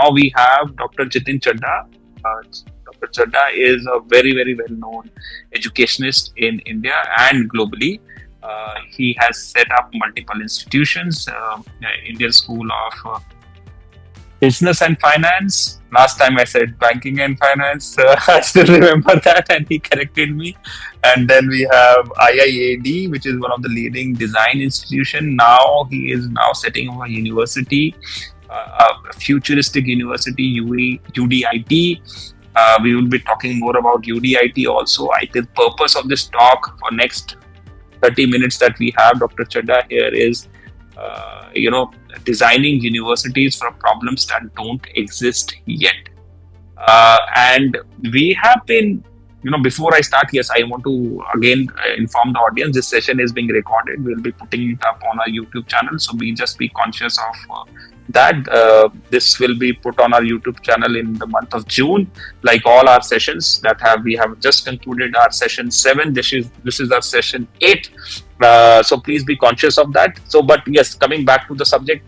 now we have Dr. Jitin Chadha. Uh, Dr. Chadha is a very, very well-known educationist in India and globally. He has set up multiple institutions, Indian School of Business and Finance. Last time I said banking and finance. I still remember that, and he corrected me. And then we have IIAD, which is one of the leading design institution. Now he is now setting up a university, a futuristic university, UDIT. We will be talking more about UDIT also. I think the purpose of this talk for next 30 minutes that we have Dr. Chadha here is, designing universities for problems that don't exist yet. And we have been, before I start, yes, I want to again inform the audience, this session is being recorded. We'll be putting it up on our YouTube channel. So just be conscious of that. This will be put on our YouTube channel in the month of June, like all our sessions we have just concluded our session 7. This is our session 8. So please be conscious of that. So, but yes, coming back to the subject,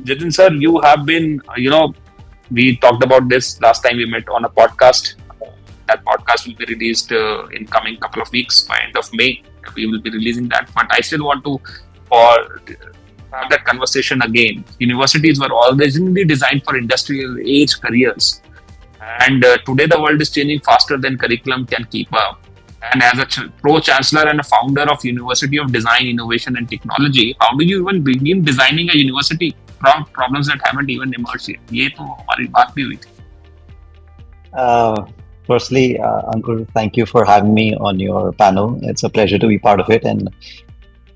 Jitin sir, you have been, we talked about this last time we met on a podcast. That podcast will be released in coming couple of weeks. By end of May, we will be releasing that. But I still want to have that conversation again. Universities were originally designed for industrial age careers. And today the world is changing faster than curriculum can keep up. And as a pro-chancellor and a founder of University of Design, Innovation and Technology, how do you even begin designing a university from problems that haven't even emerged yet? ये तो हमारी बात भी हुई थी. Firstly, Ankur, thank you for having me on your panel. It's a pleasure to be part of it, and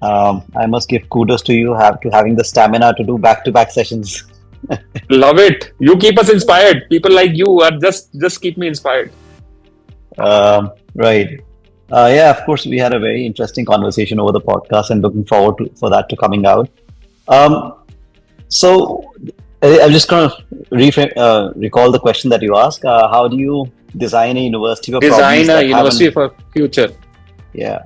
I must give kudos to you having the stamina to do back-to-back sessions. Love it. You keep us inspired. People like you are just keep me inspired. Right. Yeah, of course, we had a very interesting conversation over the podcast, and looking forward for that to coming out. So I'm just going to recall the question that you asked. How do you design a university for for future? Yeah.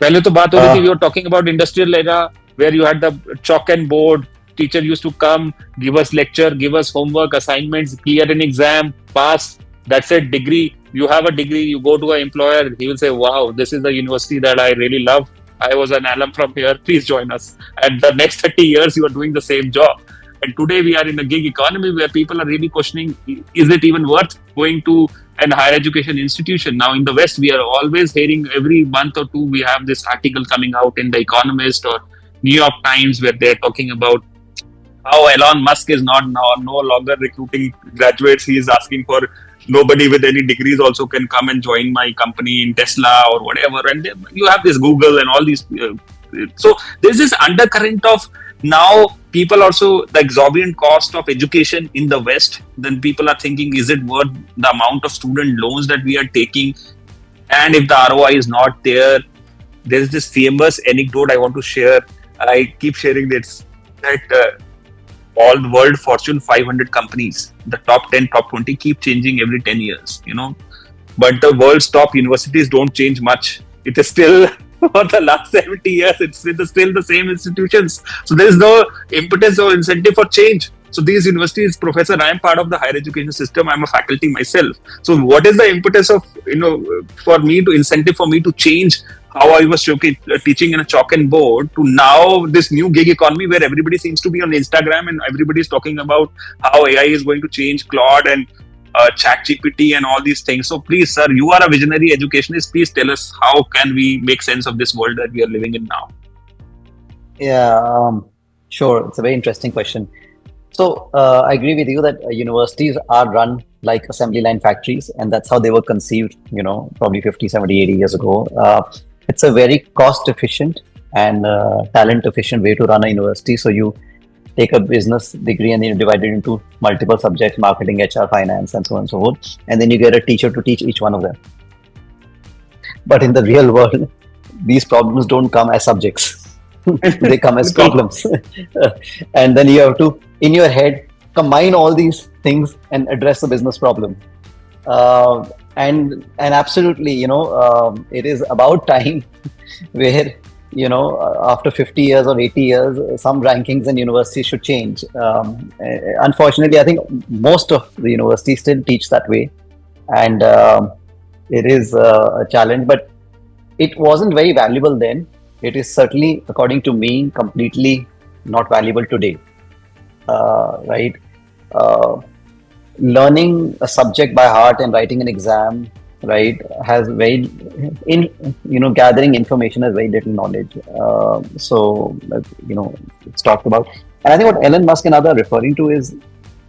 पहले तो बात हो रही थी, we were talking about industrial era where you had the chalk and board. Teacher used to come, give us lecture, give us homework, assignments, clear an exam, pass. That's it, degree. You have a degree, you go to an employer, he will say, wow, this is the university that I really love. I was an alum from here, please join us. And the next 30 years, you are doing the same job. And today we are in a gig economy where people are really questioning, is it even worth going to an higher education institution? Now in the West, we are always hearing every month or two, we have this article coming out in The Economist or New York Times where they're talking about how Elon Musk is no longer recruiting graduates. He is asking for nobody with any degrees also can come and join my company in Tesla or whatever. And you have this Google and all these. So there's this undercurrent of now people also the exorbitant cost of education in the West. Then people are thinking, is it worth the amount of student loans that we are taking? And if the ROI is not there, there's this famous anecdote I want to share. I keep sharing this, that all the world Fortune 500 companies, the top 10, top 20 keep changing every 10 years, but the world's top universities don't change much. It is still for the last 70 years, it's still the same institutions. So there is no impetus or incentive for change. So these universities, Professor, I am part of the higher education system. I'm a faculty myself. So what is the impetus of, for me to change how I was teaching in a chalk and board to now this new gig economy where everybody seems to be on Instagram and everybody is talking about how AI is going to change Claude and ChatGPT and all these things. So please, sir, you are a visionary educationist. Please tell us how can we make sense of this world that we are living in now? Yeah, sure. It's a very interesting question. So I agree with you that universities are run like assembly line factories, and that's how they were conceived, probably 50, 70, 80 years ago. It's a very cost efficient and talent efficient way to run a university. So you take a business degree and then you divide it into multiple subjects, marketing, HR, finance, and so on and so forth. And then you get a teacher to teach each one of them. But in the real world, these problems don't come as subjects. They come as problems. And then you have to, in your head, combine all these things and address the business problem. And absolutely, it is about time where after 50 years or 80 years, some rankings in universities should change. Unfortunately, I think most of the universities still teach that way, and it is a challenge. But it wasn't very valuable then. It is certainly, according to me, completely not valuable today. Right? Uh, Learning a subject by heart and writing an exam, right, has very in gathering information has very little knowledge. It's talked about, and I think what Elon Musk and others are referring to is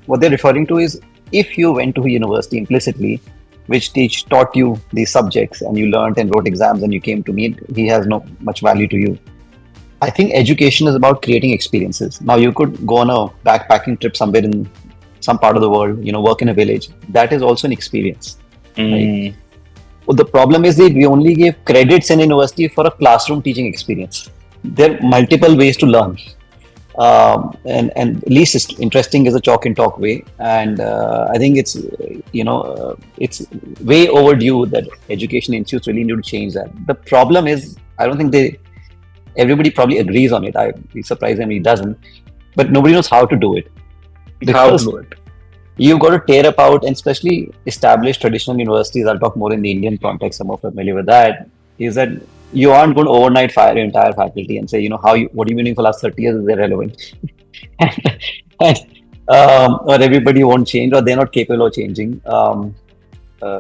what they're referring to is if you went to a university implicitly, which taught you these subjects, and you learned and wrote exams, and you came to me, he has no much value to you. I think education is about creating experiences. Now, you could go on a backpacking trip somewhere in some part of the world, work in a village. That is also an experience, right? Well, the problem is that we only give credits in university for a classroom teaching experience. There are multiple ways to learn. And least interesting is a chalk and talk way. And I think it's way overdue that education institutes really need to change that. The problem is, I don't think everybody probably agrees on it. I'd be surprised if he doesn't, but nobody knows how to do it. Because you've got to tear apart, and especially established traditional universities, I'll talk more in the Indian context, I'm more familiar with that, is that you aren't going to overnight fire your entire faculty and say, what you've been doing for the last 30 years is irrelevant. Or everybody won't change, or they're not capable of changing.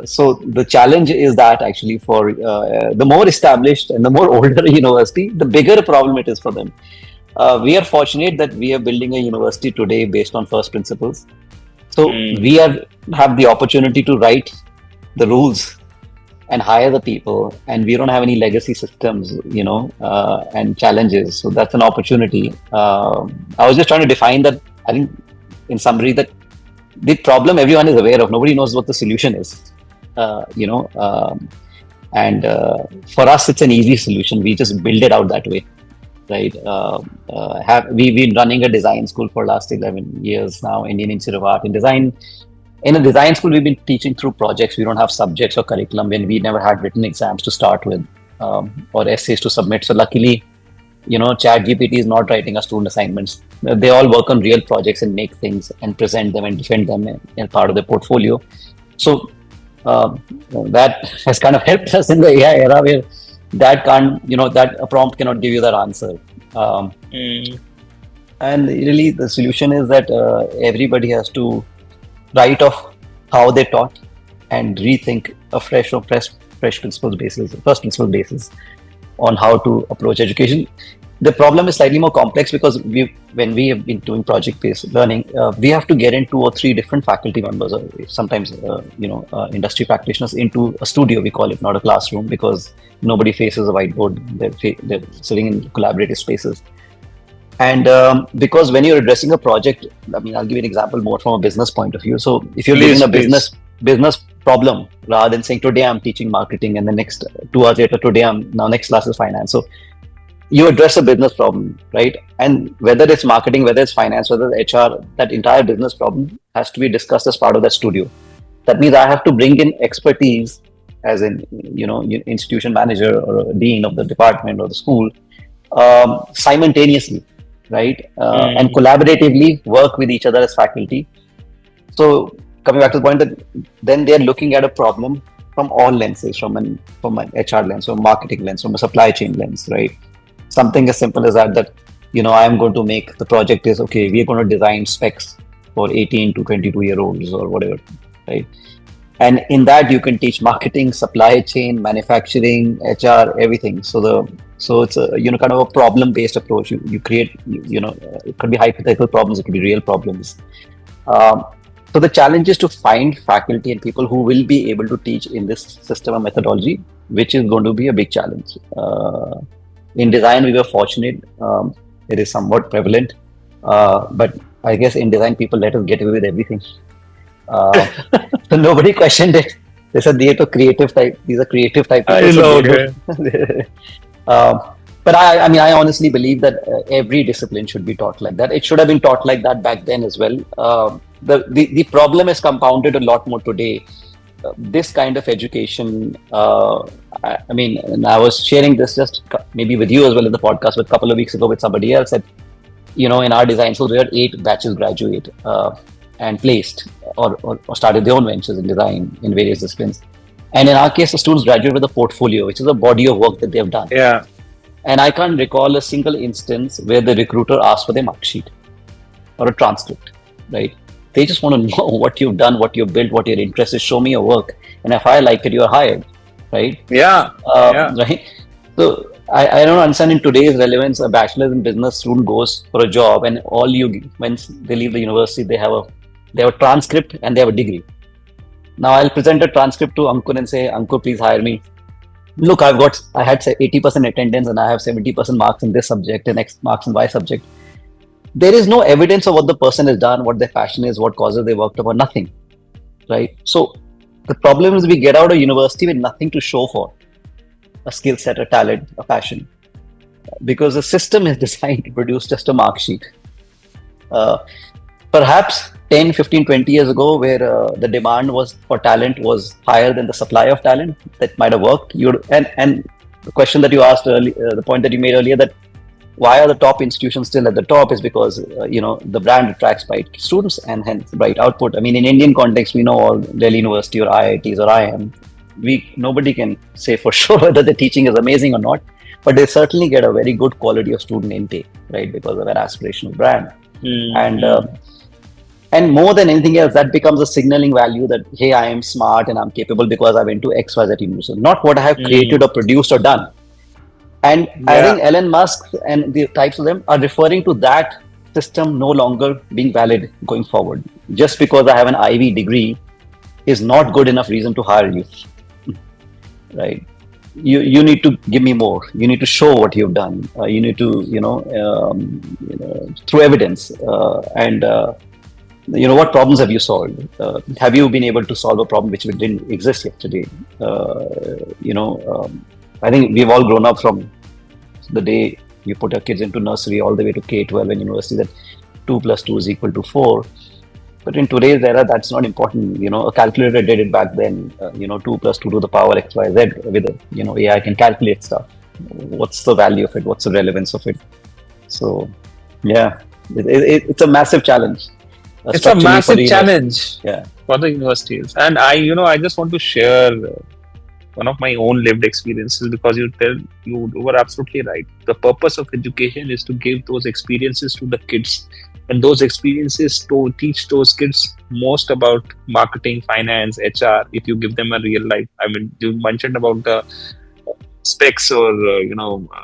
So the challenge is that actually for the more established and the more older university, the bigger problem it is for them. We are fortunate that we are building a university today based on first principles. So we have the opportunity to write the rules and hire the people, and we don't have any legacy systems, and challenges. So that's an opportunity. I was just trying to define that, I think, in summary, that the problem everyone is aware of. Nobody knows what the solution is, and for us, it's an easy solution. We just build it out that way. Right. We've been running a design school for last 11 years now, Indian Institute of Art and Design. In a design school, we've been teaching through projects. We don't have subjects or curriculum, when we never had written exams to start with, or essays to submit. So luckily, ChatGPT is not writing our student assignments. They all work on real projects and make things and present them and defend them in part of their portfolio. So that has kind of helped us in the AI era, where that a prompt cannot give you that answer. And really the solution is that everybody has to write off how they taught and rethink a fresh principles basis on how to approach education. The problem is slightly more complex because when we have been doing project-based learning, we have to get in 2 or 3 different faculty members, or sometimes industry practitioners, into a studio, we call it, not a classroom, because nobody faces a whiteboard. They're sitting in collaborative spaces. And because when you're addressing a project, I mean, I'll give you an example more from a business point of view. So if you're doing a business problem, rather than saying today I'm teaching marketing and the next 2 hours later, next class is finance. So you address a business problem, right? And whether it's marketing, whether it's finance, whether it's HR, that entire business problem has to be discussed as part of that studio. That means I have to bring in expertise as an institution manager or a dean of the department or the school simultaneously, right? And collaboratively work with each other as faculty. So coming back to the point that then they're looking at a problem from all lenses, from an HR lens, from a marketing lens, from a supply chain lens, right? Something as simple as that I am going to make the project is, okay, we are going to design specs for 18 to 22-year-olds or whatever, right? And in that you can teach marketing, supply chain, manufacturing, HR, everything. So it's a kind of a problem-based approach. You create, it could be hypothetical problems, it could be real problems. So the challenge is to find faculty and people who will be able to teach in this system of methodology, which is going to be a big challenge. In design, we were fortunate. It is somewhat prevalent. But I guess in design, people let us get away with everything. So nobody questioned it. They said these are creative type. I know. Okay. But I honestly believe that every discipline should be taught like that. It should have been taught like that back then as well. The problem is compounded a lot more today. This kind of education, I mean, and I was sharing this just maybe with you as well in the podcast, but a couple of weeks ago with somebody else that, in our design school, we had 8 batches graduate and placed or started their own ventures in design in various disciplines. And in our case, the students graduate with a portfolio, which is a body of work that they've done. Yeah. And I can't recall a single instance where the recruiter asked for their mark sheet or a transcript, right? They just want to know what you've done, what you've built, what your interest is. Show me your work. And if I like it, you're hired, right? Yeah. Right. So I don't understand in today's relevance, a bachelor's in business student goes for a job and once they leave the university, they have a transcript and they have a degree. Now I'll present a transcript to Ankur and say, Ankur, please hire me. Look, I had 80% attendance and I have 70% marks in this subject and X marks in Y subject. There is no evidence of what the person has done, what their passion is, what causes they worked upon, nothing, right? So the problem is we get out of university with nothing to show for, a skill set, a talent, a passion, because the system is designed to produce just a mark sheet. Perhaps 10, 15, 20 years ago, where the demand for talent was higher than the supply of talent, that might have worked. And the question that you asked earlier, the point that you made earlier, that why are the top institutions still at the top, is because the brand attracts bright students and hence bright output. I mean, in Indian context, we know all Delhi University or IITs or IIM. Nobody can say for sure whether the teaching is amazing or not, but they certainly get a very good quality of student intake, right? Because of an aspirational brand. And more than anything else, that becomes a signaling value that, hey, I am smart and I'm capable because I went to XYZ university, not what I have created or produced or done. And I think Elon Musk and the types of them are referring to that system no longer being valid going forward. Just because I have an Ivy degree is not good enough reason to hire you, right? You need to give me more. You need to show what you've done. You need to, through evidence what problems have you solved? Have you been able to solve a problem which didn't exist yesterday? I think we've all grown up from the day you put your kids into nursery all the way to K-12 and university, that 2 + 2 is equal to 4. But in today's era, that's not important. A calculator did it back then. 2 + 2 to the power X, Y, Z with AI can calculate stuff. What's the value of it? What's the relevance of it? So, yeah, it's a massive challenge. It's a massive challenge for the universities. And I just want to share one of my own lived experiences, because you were absolutely right. The purpose of education is to give those experiences to the kids, and those experiences to teach those kids most about marketing, finance, HR. If you give them a real life, I mean, you mentioned about the specs or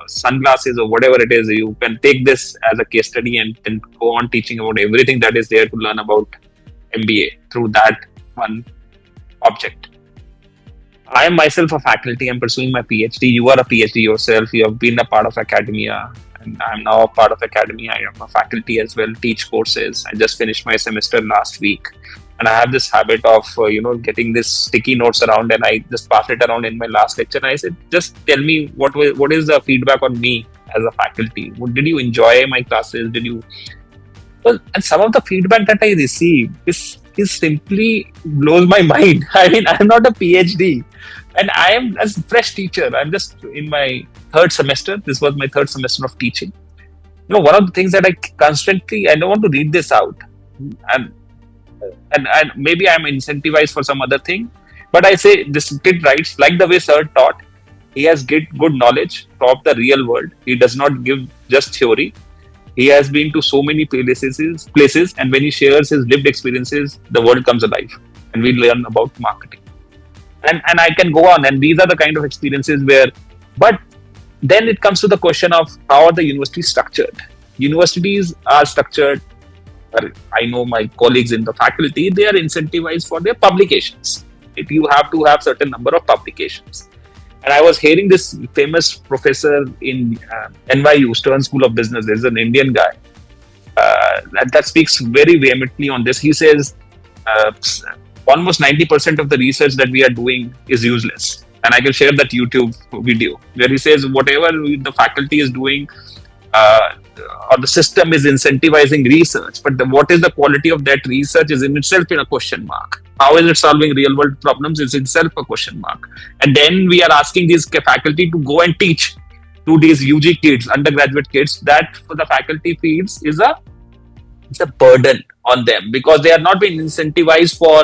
sunglasses or whatever it is, you can take this as a case study and then go on teaching about everything that is there to learn about MBA through that one object. I am myself a faculty. I'm pursuing my PhD. You are a PhD yourself. You have been a part of academia, and I'm now a part of academia. I am a faculty as well, teach courses. I just finished my semester last week. And I have this habit of, getting this sticky notes around, and I just pass it around in my last lecture. And I said, just tell me what is the feedback on me as a faculty? Did you enjoy my classes? Well, and some of the feedback that I receive is simply blows my mind. I mean, I'm not a PhD, and I am as a fresh teacher. I'm just in my 3rd semester. This was my 3rd semester of teaching. One of the things that I don't want to read this out, and maybe I'm incentivized for some other thing, but I say this kid writes like the way sir taught. He has good knowledge of the real world. He does not give just theory. He has been to so many places, and when he shares his lived experiences, the world comes alive, and we learn about marketing. And I can go on, and these are the kind of experiences but then it comes to the question of how are the universities structured? Universities are structured. I know my colleagues in the faculty, they are incentivized for their publications. You have to have certain number of publications. And I was hearing this famous professor in NYU, Stern School of Business. There's an Indian guy that speaks very vehemently on this. He says almost 90% of the research that we are doing is useless. And I can share that YouTube video where he says whatever the faculty is doing, or the system is incentivizing research, but what is the quality of that research is in itself in a question mark. How is it solving real world problems is itself a question mark. And then we are asking these faculty to go and teach to these UG kids, undergraduate kids. That for the faculty feels is a burden on them, because they are not being incentivized for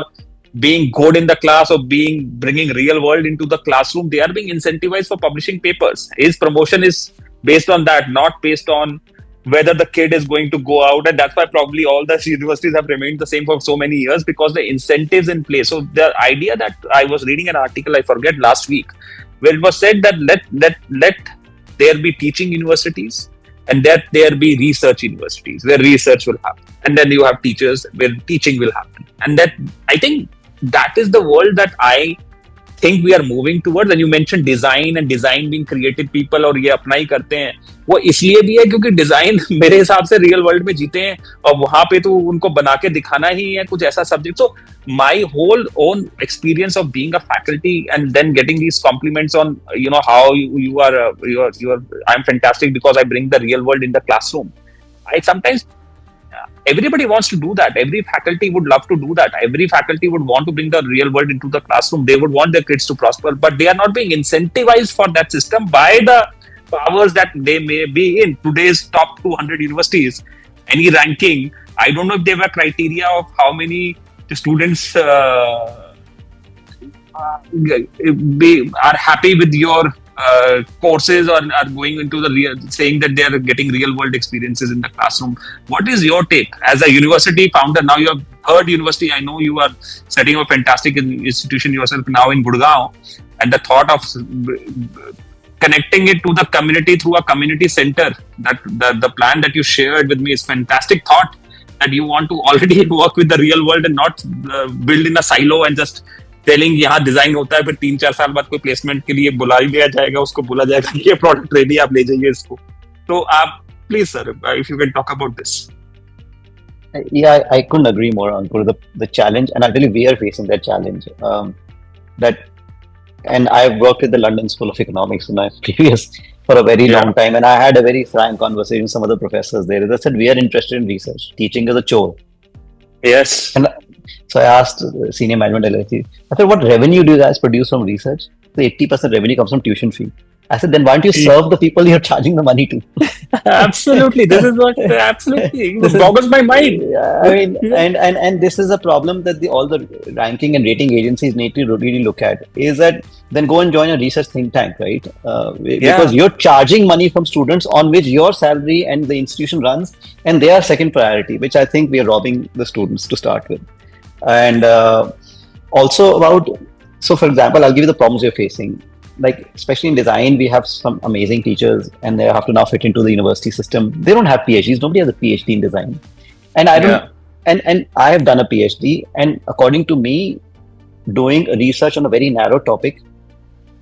being good in the class or bringing real world into the classroom. They are being incentivized for publishing papers. His promotion is based on that, not based on whether the kid is going to go out. And that's why probably all the universities have remained the same for so many years, because the incentives in place. So the idea that I was reading an article, I forget, last week, where it was said that let there be teaching universities, and that there be research universities where research will happen, and then you have teachers where teaching will happen. And that, I think, that is the world that I think we are moving towards. And you mentioned design, and design being creative people, और ये अपना ही करते हैं, वो इसलिए भी है क्योंकि डिजाइन मेरे हिसाब से रियल वर्ल्ड में जीते हैं, और वहां पे तो उनको बना के दिखाना ही है कुछ ऐसा subject. So my whole own experience of being a faculty and then getting these compliments on how you are I'm fantastic because I bring the real world in the classroom. I sometimes Everybody wants to do that. Every faculty would love to do that. Every faculty would want to bring the real world into the classroom. They would want their kids to prosper, but they are not being incentivized for that system by the powers that they may be in. Today's top 200 universities, any ranking, I don't know if they have a criteria of how many students are happy with your courses, or are going into the saying that they are getting real world experiences in the classroom. What is your take as a university founder? Now you have third university. I know you are setting up a fantastic institution yourself now in Gurgaon, and the thought of connecting it to the community through a community center, that the plan that you shared with me is fantastic thought, that you want to already work with the real world and not build in a silo and just telling यहाँ design होता है, फिर 3-4 साल बाद कोई placement के लिए बुला ही लिया जाएगा, उसको बोला जाएगा कि ये प्रोडक्ट रेडी, आप ले जाइए इसको. तो आप please sir, if you can talk about this. Yeah, I couldn't agree more, Ankur. The challenge, and actually we are facing that challenge. And I've worked at the London School of Economics in my previous for a very long time, and I had a very frank conversation with some of the professors there. They said, we are interested in research. Teaching is a chore. Yes. And so I asked the senior management LLC, I said, what revenue do you guys produce from research? So 80% revenue comes from tuition fee. I said, then why don't you serve the people you're charging the money to? Absolutely. This is what absolutely this boggles my mind. I mean, and this is a problem that all the ranking and rating agencies need to really look at, is that then go and join a research think tank, right? Because you're charging money from students on which your salary and the institution runs, and they are second priority, which I think we are robbing the students to start with. And also so for example, I'll give you the problems we're facing. Like, especially in design, we have some amazing teachers, and they have to now fit into the university system. They don't have PhDs. Nobody has a PhD in design. And I don't, and I have done a PhD, and according to me, doing research on a very narrow topic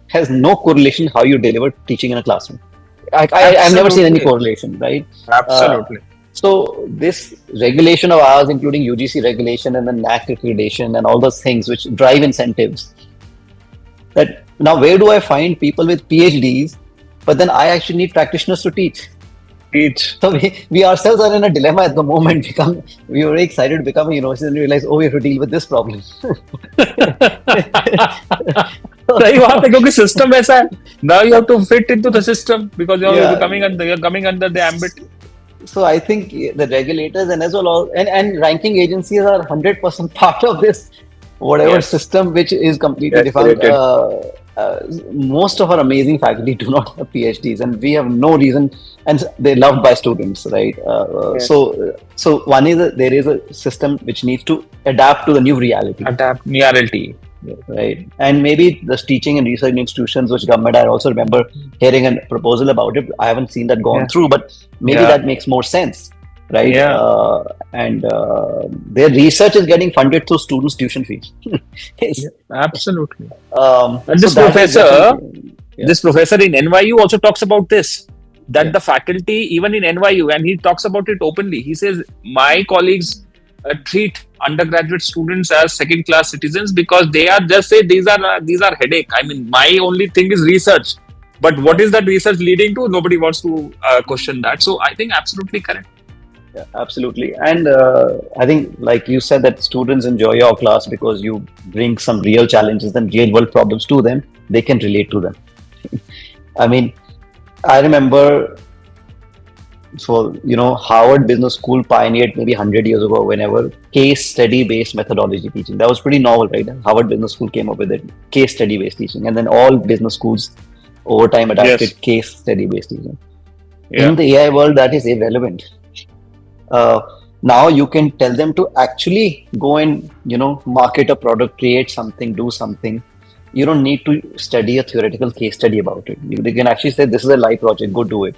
has no correlation how you deliver teaching in a classroom. I've never seen any correlation, right? Absolutely. So this regulation of ours, including UGC regulation and the NAC accreditation and all those things which drive incentives, that now where do I find people with PhDs, but then I actually need practitioners to teach. So we ourselves are in a dilemma at the moment. We were very excited to become a university, and we realized, we have to deal with this problem. सही बात है, क्योंकि system ऐसा है. Now you have to fit into the system because you're coming under the ambit. So I think the regulators and as well and ranking agencies are 100% part of this whatever system which is completely defined. Most of our amazing faculty do not have PhDs, and we have no reason, and they're loved by students, right? So one is there is a system which needs to adapt to the new reality. Right, and maybe the teaching and research institutions, which government, I also remember hearing a proposal about it. I haven't seen that gone through, but maybe that makes more sense, right? And their research is getting funded through students' tuition fees. Absolutely. And this professor in NYU also talks about this, that the faculty, even in NYU, and he talks about it openly. He says, my colleagues treat undergraduate students as second-class citizens because they are just say these are headache. I mean, my only thing is research, but what is that research leading to? Nobody wants to question that. So I think absolutely correct. Yeah, absolutely. And I think, like you said, that students enjoy your class because you bring some real challenges and real world problems to them. They can relate to them. I mean, I remember, so, Harvard Business School pioneered maybe 100 years ago, whenever case study based methodology teaching. That was pretty novel, right? Harvard Business School came up with it, case study based teaching. And then all business schools over time Yes. adapted case study based teaching. In Yeah. the AI world, that is irrelevant. uh, Now you can tell them to actually go and market a product, create something, do something. You don't need to study a theoretical case study about it. They can actually say, this is a live project, go do it.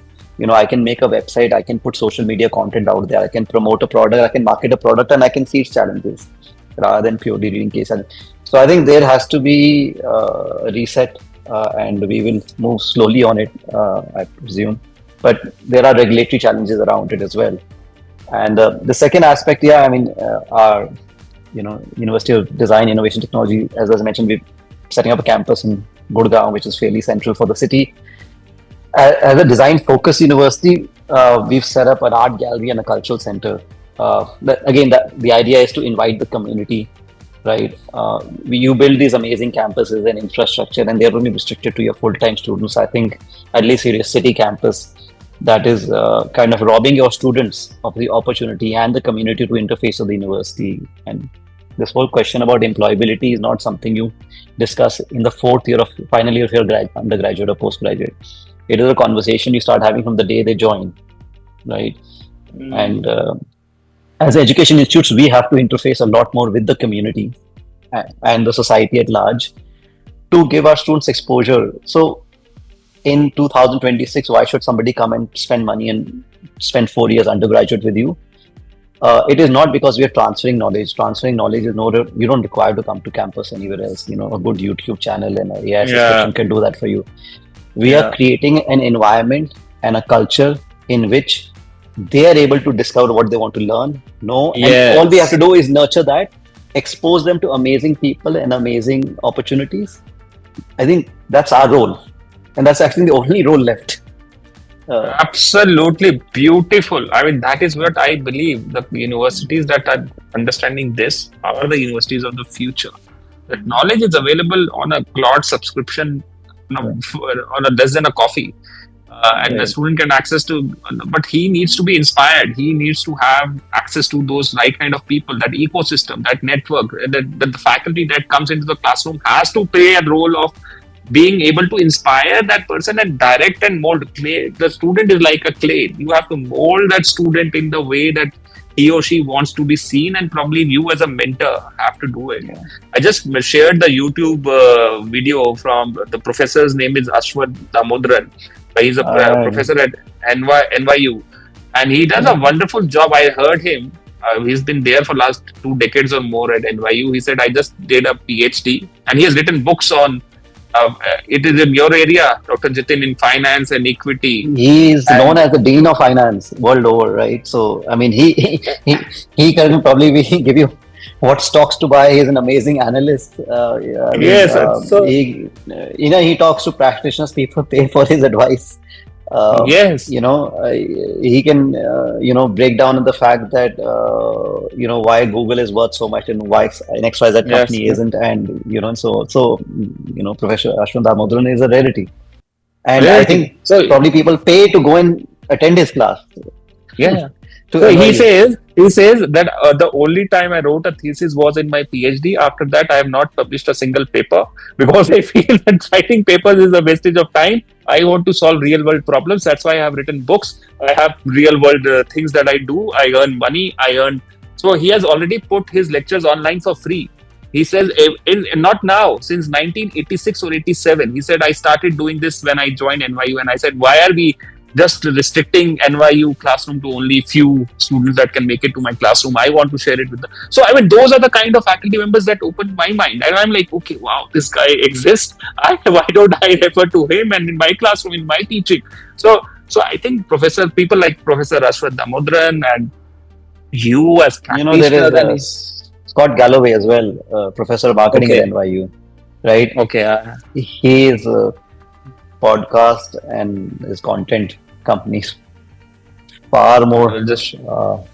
I can make a website, I can put social media content out there, I can promote a product, I can market a product, and I can see its challenges rather than purely reading case studies. So I think there has to be a reset, and we will move slowly on it, I presume. But there are regulatory challenges around it as well. And the second aspect, yeah, I mean, our University of Design, Innovation, Technology, as I mentioned, we're setting up a campus in Gurgaon, which is fairly central for the city. As a design-focused university, we've set up an art gallery and a cultural center. The idea is to invite the community, right? You build these amazing campuses and infrastructure, and they're only restricted to your full-time students. I think at least here, a city campus that is kind of robbing your students of the opportunity and the community to interface with the university. And this whole question about employability is not something you discuss in the fourth year of final year of your undergraduate or postgraduate. It is a conversation you start having from the day they join, right? And as education institutes, we have to interface a lot more with the community and the society at large to give our students exposure. So in 2026, why should somebody come and spend money and spend 4 years undergraduate with you? It is not because we are transferring knowledge. Transferring knowledge is you don't require to come to campus anywhere else. A good YouTube channel and an AI subscription can do that for you. We are creating an environment and a culture in which they are able to discover what they want to learn, know, and all we have to do is nurture that, expose them to amazing people and amazing opportunities. I think that's our role. And that's actually the only role left. Absolutely beautiful. I mean, that is what I believe. The universities that are understanding this are the universities of the future. That knowledge is available on a cloud subscription, on a less than a coffee. And the student can access to, but he needs to be inspired. He needs to have access to those right kind of people, that ecosystem, that network, that the faculty that comes into the classroom has to play a role of being able to inspire that person and direct and mold. Clay. The student is like a clay. You have to mold that student in the way that he or she wants to be seen, and probably you as a mentor have to do it. I just shared the YouTube video from the professor's name is Ashwat Damodran. He's a professor at NYU, and he does a wonderful job. I heard him. He's been there for last 2 decades or more at NYU. He said, I just did a PhD, and he has written books on it is in your area, Dr. Jitin, in finance and equity. He is known as the Dean of Finance world over, right? So, I mean, he can probably give you what stocks to buy. He's an amazing analyst. He talks to practitioners. People pay for his advice. He can break down the fact that why Google is worth so much and why an XYZ company isn't, and Professor Ashwin Damodran is a rarity, and I think probably people pay to go and attend his class. So he says that the only time I wrote a thesis was in my PhD. After that, I have not published a single paper because I feel that writing papers is a wastage of time. I want to solve real world problems. That's why I have written books. I have real world things that I do. I earn money. So he has already put his lectures online for free. He says, not now, since 1986 or 87. He said, I started doing this when I joined NYU. And I said, why are we just restricting NYU classroom to only few students that can make it to my classroom? I want to share it with them. So, I mean, those are the kind of faculty members that opened my mind. And I'm like, okay, wow, this guy exists. Why don't I refer to him and in my classroom, in my teaching? So I think people like Professor Ashwat Damodran and you as practitioner. There is Scott Galloway as well, Professor of Marketing at NYU, right? He is podcast and his content companies. far I more. will just I'll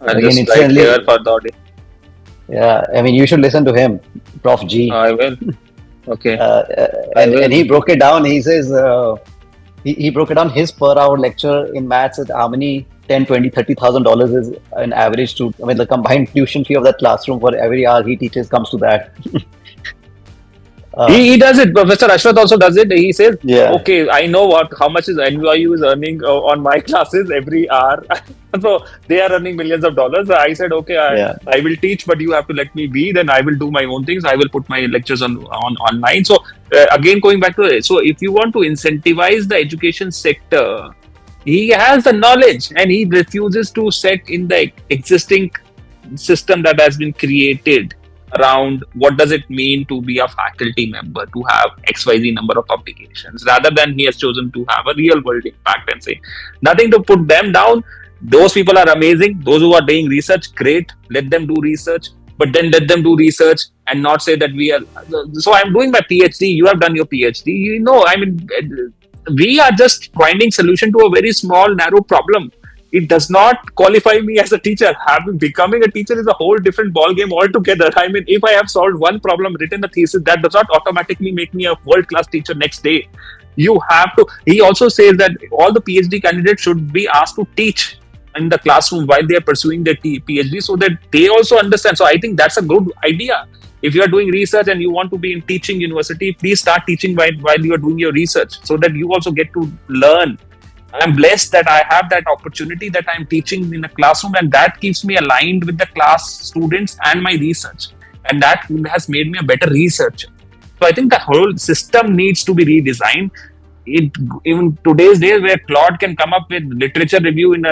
Again, just write incidentally, here for the audience. yeah. I mean, you should listen to him, Prof. G. I will. Okay, I And will. he broke it down. He says he broke it down. His per hour lecture in maths is how many 10, 20, $30,000 is an average to. I mean, the combined tuition fee of that classroom for every hour he teaches comes to that. Uh, He does it. Professor Ashwath also does it. He says, yeah, "Okay, I know how much is NYU is earning on my classes every hour. So they are earning millions of dollars." I said, "Okay, yeah, I will teach, but you have to let me be. Then I will do my own things. I will put my lectures on online." So again, going back to it, so if you want to incentivize the education sector, he has the knowledge and he refuses to set in the existing system that has been created around what does it mean to be a faculty member, to have XYZ number of publications, rather than he has chosen to have a real world impact and say nothing to put them down. Those people are amazing. Those who are doing research, great. Let them do research, but then let them do research and not say that we are. So I'm doing my PhD. You have done your PhD. You know, I mean, we are just finding solution to a very small, narrow problem. It does not qualify me as a teacher. Having becoming a teacher is a whole different ball game altogether. I mean, if I have solved one problem, written a thesis, that does not automatically make me a world class teacher next day. You have to. He also says that all the PhD candidates should be asked to teach in the classroom while they are pursuing their PhD, so that they also understand. So I think that's a good idea. If you are doing research and you want to be in teaching university, please start teaching while you are doing your research, so that you also get to learn. I'm blessed that I have that opportunity, that I'm teaching in a classroom, and that keeps me aligned with the class students and my research. And that has made me a better researcher. So I think the whole system needs to be redesigned. It, even today's days, where Claude can come up with literature review in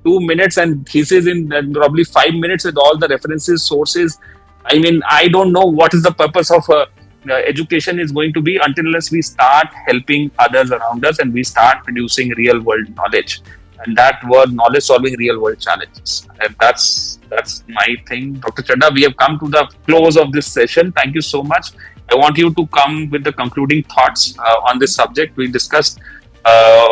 2 minutes and thesis in probably 5 minutes with all the references, sources. I mean, I don't know what is the purpose of education is going to be unless we start helping others around us and we start producing real world knowledge, and that word knowledge solving real world challenges. And that's my thing. Dr. Chadha, we have come to the close of this session. Thank you so much. I want you to come with the concluding thoughts on this subject. We discussed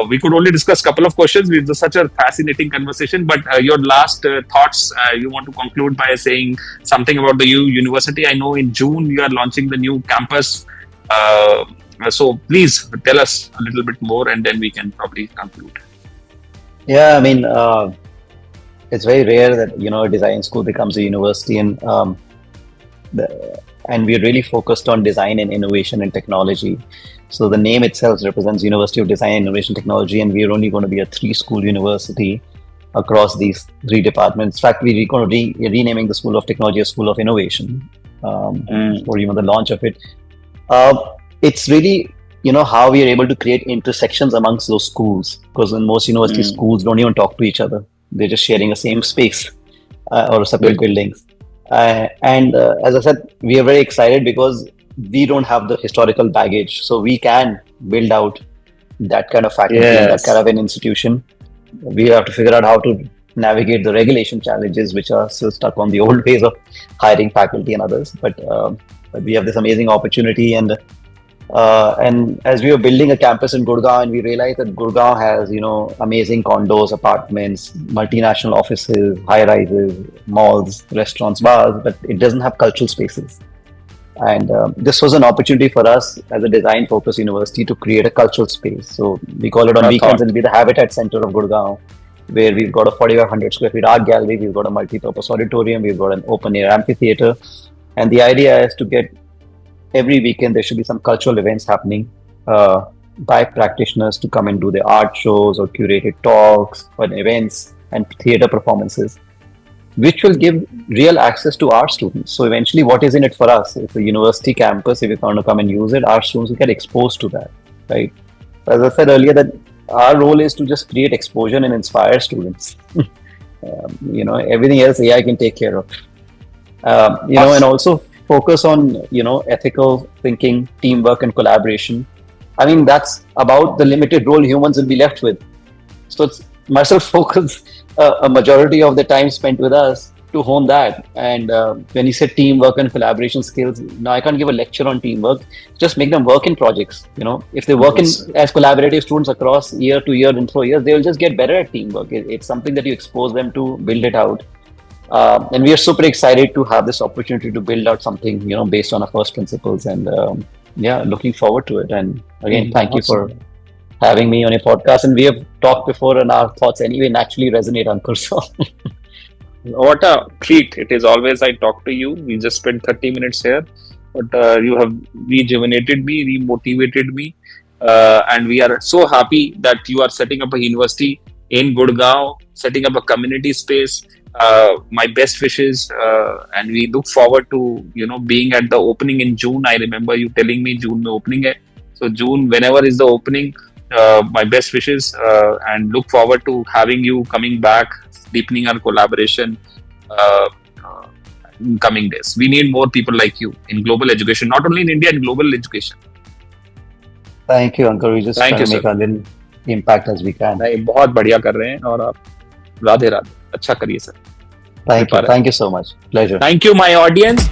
we could only discuss a couple of questions. It was such a fascinating conversation. But your last thoughts, you want to conclude by saying something about the university. I know in June you are launching the new campus. So please tell us a little bit more, and then we can probably conclude. yeah. I mean, it's very rare that a design school becomes a university, and we're really focused on design and innovation and technology. So the name itself represents University of Design, Innovation, Technology, and we're only going to be a 3-school university across these 3 departments. In fact, we're going to be renaming the School of Technology a School of Innovation, or the launch of it. It's really how we are able to create intersections amongst those schools, because in most university schools don't even talk to each other. They're just sharing the same space or separate buildings. And as I said, we are very excited because we don't have the historical baggage, so we can build out that kind of faculty and that kind of an institution. We have to figure out how to navigate the regulation challenges, which are still stuck on the old ways of hiring faculty and others. But we have this amazing opportunity, and as we were building a campus in Gurgaon, and we realized that Gurgaon has amazing condos, apartments, multinational offices, high rises, malls, restaurants, bars, but it doesn't have cultural spaces. And this was an opportunity for us as a design-focused university to create a cultural space. So we call it on weekends, and be the habitat center of Gurgaon, where we've got a 4,500 square feet art gallery, we've got a multi-purpose auditorium, we've got an open-air amphitheater. And the idea is to get every weekend there should be some cultural events happening by practitioners to come and do their art shows or curated talks or events and theater performances, which will give real access to our students. So eventually, what is in it for us? It's a university campus. If we want to come and use it, our students will get exposed to that, right? As I said earlier, that our role is to just create exposure and inspire students. Everything else AI can take care of. And also focus on, ethical thinking, teamwork, and collaboration. I mean, that's about the limited role humans will be left with. So it's myself focus a majority of the time spent with us to hone that. And when you say teamwork and collaboration skills, now I can't give a lecture on teamwork. Just make them work in projects. If they work in Yes. as collaborative students across year to year and through years, they will just get better at teamwork. It's something that you expose them to, build it out. And we are super excited to have this opportunity to build out something, based on our first principles. And yeah, looking forward to it. And again, thank you for having me on your podcast. And we have talked before, and our thoughts anyway naturally resonate, Ankur. So What a treat it is always I talk to you. We just spent 30 minutes here, but you have rejuvenated me, remotivated me. And we are so happy that you are setting up a university in Gurgaon, setting up a community space. My best wishes, and we look forward to being at the opening in June. I remember you telling me June में opening है. So June, whenever is the opening, my best wishes, and look forward to having you coming back, deepening our collaboration in coming days. We need more people like you in global education, not only in India, in global education. thank you, Ankur. We just Thank trying you, to make sir. our little impact as we can. नहीं, बहुत बढ़िया कर रहे हैं और आप राधे राधे अच्छा करिए sir. Thank you so much. Pleasure. Thank you, my audience.